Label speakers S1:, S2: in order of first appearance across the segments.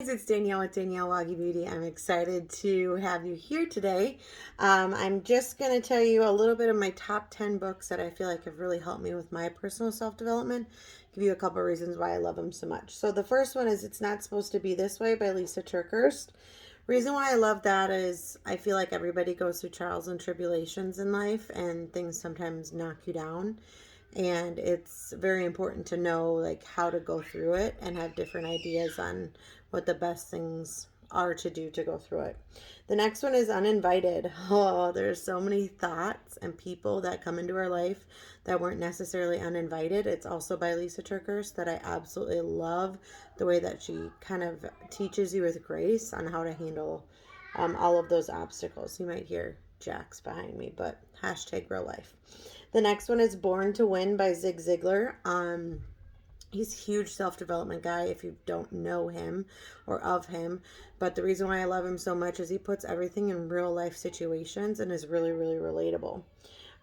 S1: It's Danielle with Danielle Waggy Beauty. I'm excited to have you here today. I'm just going to tell you a little bit of my top 10 books that I feel like have really helped me with my personal self-development. Give you a couple of reasons why I love them so much. So the first one is It's Not Supposed to Be This Way by Lisa Turkhurst. Reason why I love that is I feel like everybody goes through trials and tribulations in life, and things sometimes knock you down. And it's very important to know like how to go through it and have different ideas on what the best things are to do to go through it. The next one is Uninvited. Oh, there's so many thoughts and people that come into our life that weren't necessarily uninvited. It's also by Lisa Turkhurst that I absolutely love the way that she kind of teaches you with grace on how to handle all of those obstacles. You might hear Jax behind me, but hashtag real life. The next one is Born to Win by Zig Ziglar. He's a huge self-development guy if you don't know him or of him. But the reason why I love him so much is he puts everything in real life situations and is really, really relatable.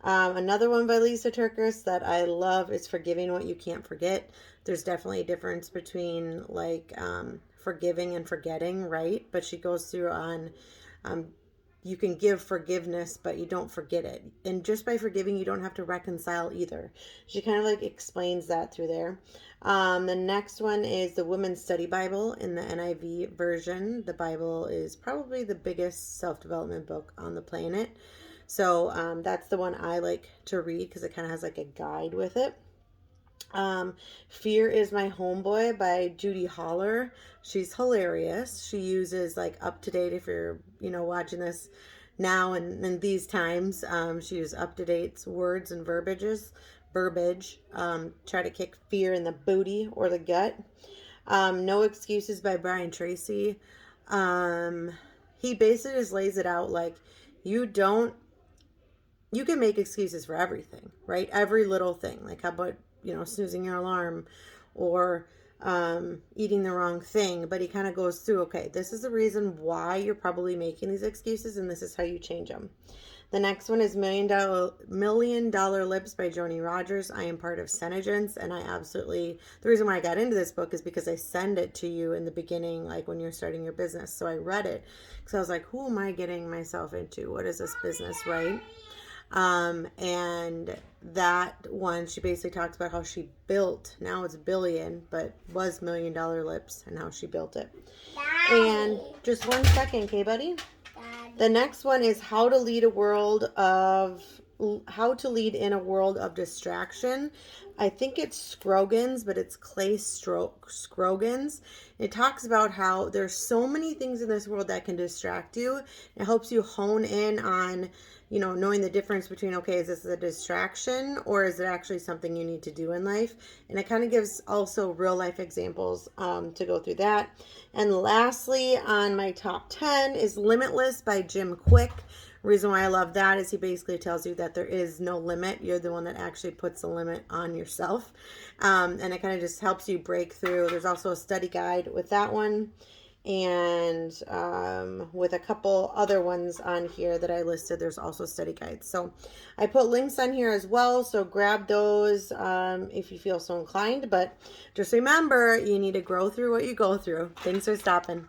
S1: Another one by Lisa Turkis that I love is Forgiving What You Can't Forget. There's definitely a difference between forgiving and forgetting, right? But she goes through on you can give forgiveness, but you don't forget it. And just by forgiving, you don't have to reconcile either. She kind of like explains that through there. The next one is the Women's Study Bible in the NIV version. The Bible is probably the biggest self-development book on the planet. So that's the one I like to read because it kind of has like a guide with it. Fear is My Homeboy by Judy Holler. She's hilarious. She uses like up to date, if you're, watching this now and in these times, she uses up to date words and verbiage, try to kick fear in the booty or the gut. No Excuses by Brian Tracy. He basically just lays it out like you can make excuses for everything, right? Every little thing. Like how about snoozing your alarm or eating the wrong thing. But he kind of goes through, okay, this is the reason why you're probably making these excuses, and this is how you change them. The next one is Million Dollar Lips by Joni Rogers. I am part of Senegence, and the reason why I got into this book is because I send it to you in the beginning, like when you're starting your business. So I read it because I was like, who am I getting myself into? What is this business, right? And that one, she basically talks about how she built, now it's billion, but was $1 million lips and how she built it. Daddy. And just 1 second, okay, buddy? Daddy. The next one is How to Lead in a World of Distraction. I think it's Scroggins, but it's Clay Scroggins. It talks about how there's so many things in this world that can distract you. It helps you hone in on, knowing the difference between, okay, is this a distraction or is it actually something you need to do in life? And it kind of gives also real life examples to go through that. And lastly, on my top 10 is Limitless by Jim Quick. Reason why I love that is he basically tells you that there is no limit. You're the one that actually puts the limit on yourself. And it kind of just helps you break through. There's also a study guide with that one. And with a couple other ones on here that I listed, there's also study guides. So I put links on here as well. So grab those if you feel so inclined. But just remember, you need to grow through what you go through. Thanks for stopping.